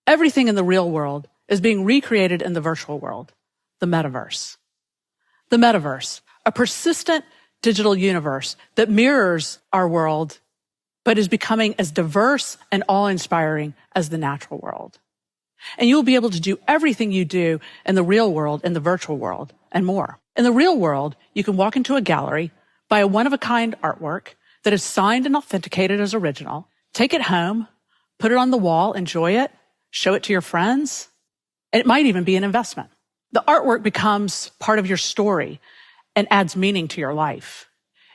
Everything in the real world is being recreated in the virtual world, the metaverse. The metaverse, a persistent digital universe that mirrors our world, but is becoming as diverse and awe-inspiring as the natural world. And you'll be able to do everything you do in the real world, in the virtual world, and more. In the real world, you can walk into a gallery, buy a one-of-a-kind artwork that is signed and authenticated as original, take it home, put it on the wall, enjoy it, show it to your friends, and it might even be an investment. The artwork becomes part of your story and adds meaning to your life.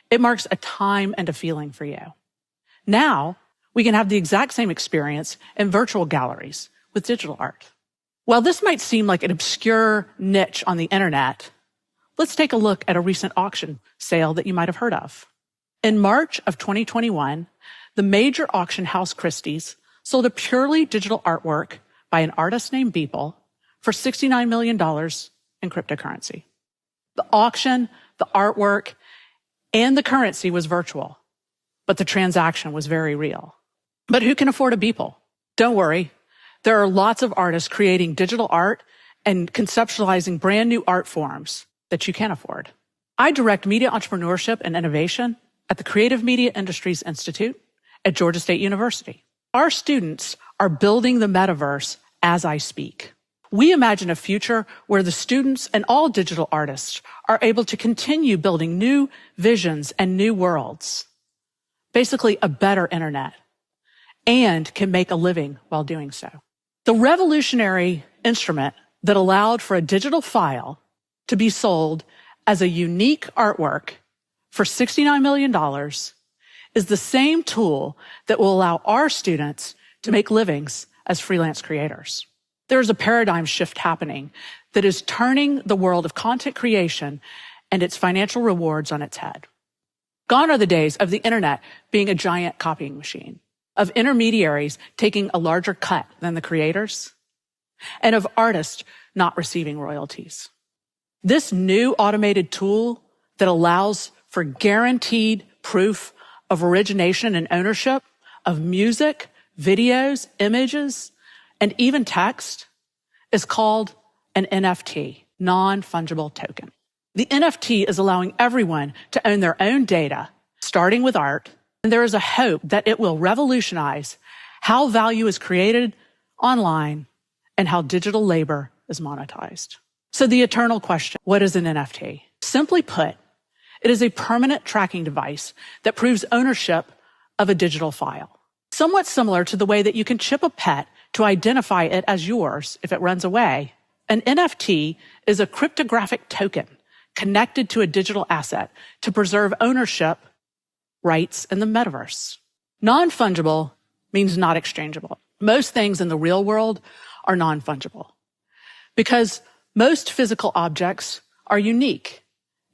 It marks a time and a feeling for you. Now, we can have the exact same experience in virtual galleries with digital art. While this might seem like an obscure niche on the internet, let's take a look at a recent auction sale that you might have heard of. In March of 2021, the major auction house Christie's sold a purely digital artwork by an artist named Beeple for $69 million in cryptocurrency. The auction, the artwork, and the currency was virtual, but the transaction was very real. But who can afford a Beeple? Don't worry. There are lots of artists creating digital art and conceptualizing brand new art forms that you can afford. I direct media entrepreneurship and innovation at the Creative Media Industries Institute at Georgia State University. Our students are building the metaverse as I speak. We imagine a future where the students and all digital artists are able to continue building new visions and new worlds, basically a better internet, and can make a living while doing so. The revolutionary instrument that allowed for a digital file to be sold as a unique artwork for $69 million is the same tool that will allow our students to make livings as freelance creators. There is a paradigm shift happening that is turning the world of content creation and its financial rewards on its head. Gone are the days of the internet being a giant copying machine, of intermediaries taking a larger cut than the creators, and of artists not receiving royalties. This new automated tool that allows for guaranteed proof of origination and ownership of music, videos, images, and even text is called an NFT, non-fungible token. The NFT is allowing everyone to own their own data, starting with art, and there is a hope that it will revolutionize how value is created online and how digital labor is monetized. So the eternal question, what is an NFT? Simply put, it is a permanent tracking device that proves ownership of a digital file. Somewhat similar to the way that you can chip a pet to identify it as yours if it runs away. An NFT is a cryptographic token connected to a digital asset to preserve ownership rights in the metaverse. Non-fungible means not exchangeable. Most things in the real world are non-fungible because most physical objects are unique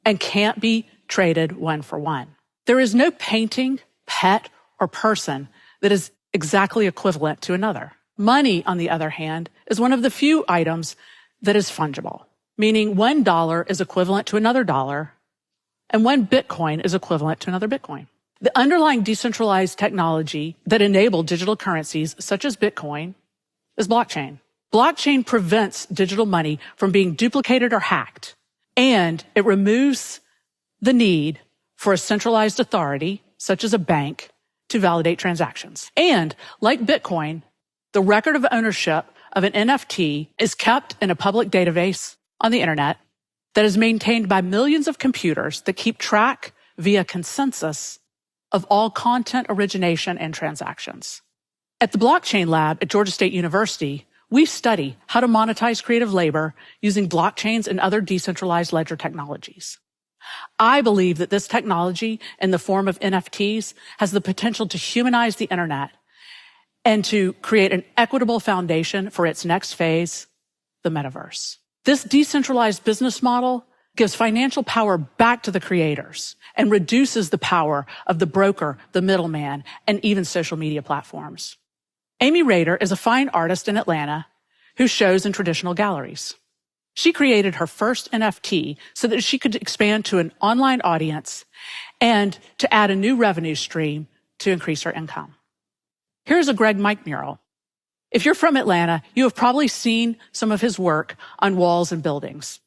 and can't be traded one for one. There is no painting, pet, or person that is exactly equivalent to another. Money, on the other hand, is one of the few items that is fungible, meaning $1 is equivalent to another dollar, and one Bitcoin is equivalent to another Bitcoin. The underlying decentralized technology that enabled digital currencies, such as Bitcoin, is blockchain. Blockchain prevents digital money from being duplicated or hacked, and it removes the need for a centralized authority, such as a bank, to validate transactions. And like Bitcoin, the record of ownership of an NFT is kept in a public database on the internet that is maintained by millions of computers that keep track via consensus of all content origination and transactions. At the Blockchain Lab at Georgia State University, we study how to monetize creative labor using blockchains and other decentralized ledger technologies. I believe that this technology in the form of NFTs has the potential to humanize the internet and to create an equitable foundation for its next phase, the metaverse. This decentralized business model gives financial power back to the creators and reduces the power of the broker, the middleman, and even social media platforms. Amy Rader is a fine artist in Atlanta who shows in traditional galleries. She created her first NFT so that she could expand to an online audience and to add a new revenue stream to increase her income. Here's a Greg Mike mural. If you're from Atlanta, you have probably seen some of his work on walls and buildings.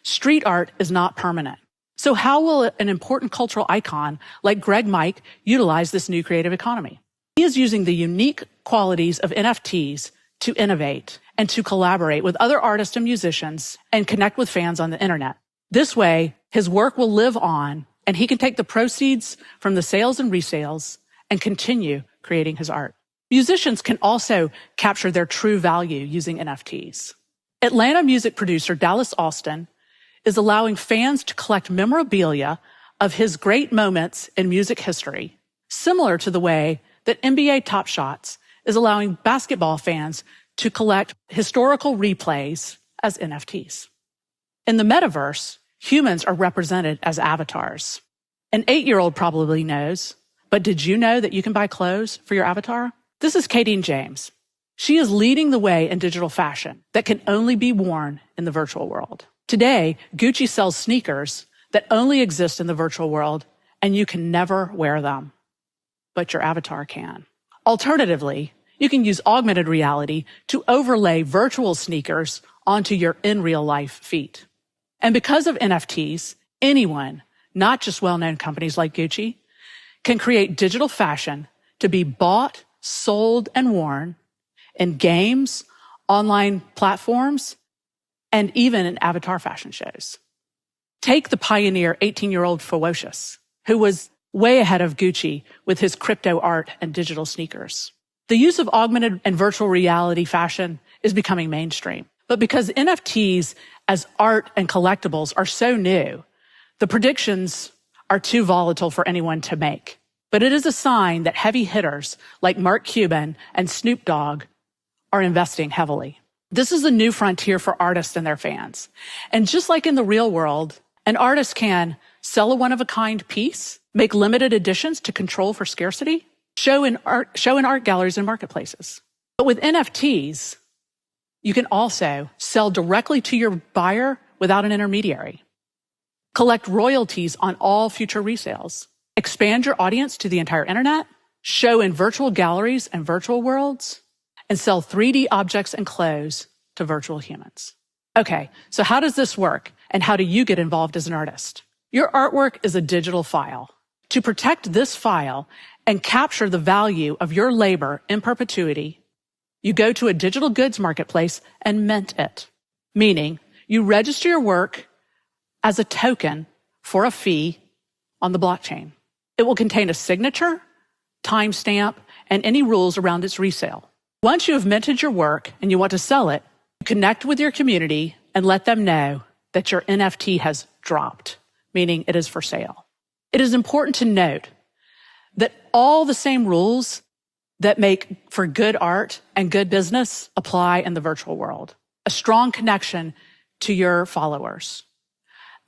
Street art is not permanent. So how will an important cultural icon like Greg Mike utilize this new creative economy? He is using the unique qualities of NFTs to innovate and to collaborate with other artists and musicians and connect with fans on the internet. This way, his work will live on, and he can take the proceeds from the sales and resales and continue creating his art. Musicians can also capture their true value using NFTs. Atlanta music producer Dallas Austin is allowing fans to collect memorabilia of his great moments in music history, similar to the way that NBA Top Shots is allowing basketball fans to collect historical replays as NFTs. In the metaverse, humans are represented as avatars. An 8-year-old probably knows, but did you know that you can buy clothes for your avatar? This is Kadeen James. She is leading the way in digital fashion that can only be worn in the virtual world. Today, Gucci sells sneakers that only exist in the virtual world, and you can never wear them, but your avatar can. Alternatively, you can use augmented reality to overlay virtual sneakers onto your in real life feet. And because of NFTs, anyone, not just well-known companies like Gucci, can create digital fashion to be bought, sold, and worn in games, online platforms, and even in avatar fashion shows. Take the pioneer 18-year-old Ferocious, who was way ahead of Gucci with his crypto art and digital sneakers. The use of augmented and virtual reality fashion is becoming mainstream. But because NFTs as art and collectibles are so new, the predictions are too volatile for anyone to make. But it is a sign that heavy hitters like Mark Cuban and Snoop Dogg are investing heavily. This is a new frontier for artists and their fans. And just like in the real world, an artist can sell a one-of-a-kind piece, make limited editions to control for scarcity, show in art galleries and marketplaces. But with NFTs, you can also sell directly to your buyer without an intermediary, collect royalties on all future resales, expand your audience to the entire internet, show in virtual galleries and virtual worlds, and sell 3D objects and clothes to virtual humans. Okay, so how does this work, and how do you get involved as an artist? Your artwork is a digital file. To protect this file and capture the value of your labor in perpetuity, you go to a digital goods marketplace and mint it, meaning you register your work as a token for a fee on the blockchain. It will contain a signature, timestamp, and any rules around its resale. Once you have minted your work and you want to sell it, you connect with your community and let them know that your NFT has dropped, meaning it is for sale. It is important to note that all the same rules that make for good art and good business apply in the virtual world. A strong connection to your followers,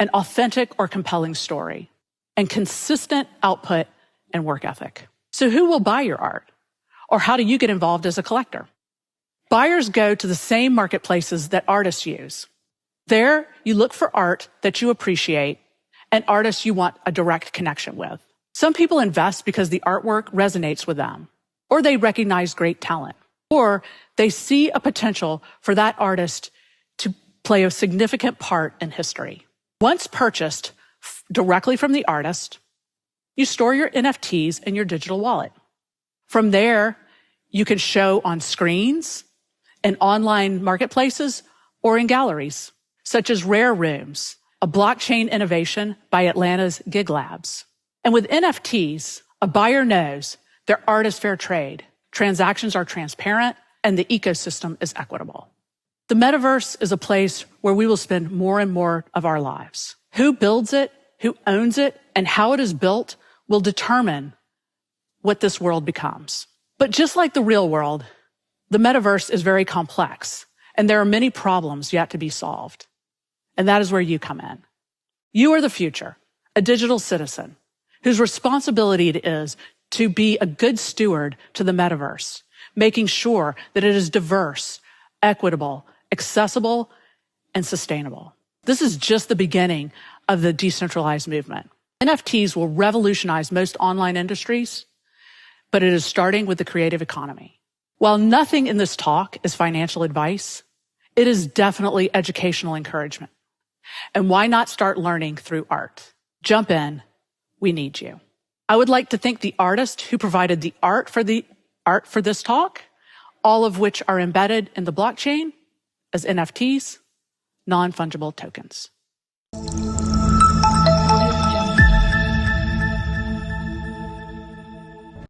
an authentic or compelling story, and consistent output and work ethic. So who will buy your art? Or how do you get involved as a collector? Buyers go to the same marketplaces that artists use. There, you look for art that you appreciate and artists you want a direct connection with. Some people invest because the artwork resonates with them, or they recognize great talent, or they see a potential for that artist to play a significant part in history. Once purchased directly from the artist, you store your NFTs in your digital wallet. From there, you can show on screens, in online marketplaces, or in galleries, such as Rare Rooms, a blockchain innovation by Atlanta's Gig Labs. And with NFTs, a buyer knows their art is fair trade, transactions are transparent, and the ecosystem is equitable. The metaverse is a place where we will spend more and more of our lives. Who builds it, who owns it, and how it is built will determine what this world becomes. But just like the real world, the metaverse is very complex, and there are many problems yet to be solved. And that is where you come in. You are the future, a digital citizen, whose responsibility it is to be a good steward to the metaverse, making sure that it is diverse, equitable, accessible, and sustainable. This is just the beginning of the decentralized movement. NFTs will revolutionize most online industries, but it is starting with the creative economy. While nothing in this talk is financial advice, it is definitely educational encouragement. And why not start learning through art? Jump in. We need you. I would like to thank the artist who provided the art for this talk, all of which are embedded in the blockchain as NFTs, non-fungible tokens.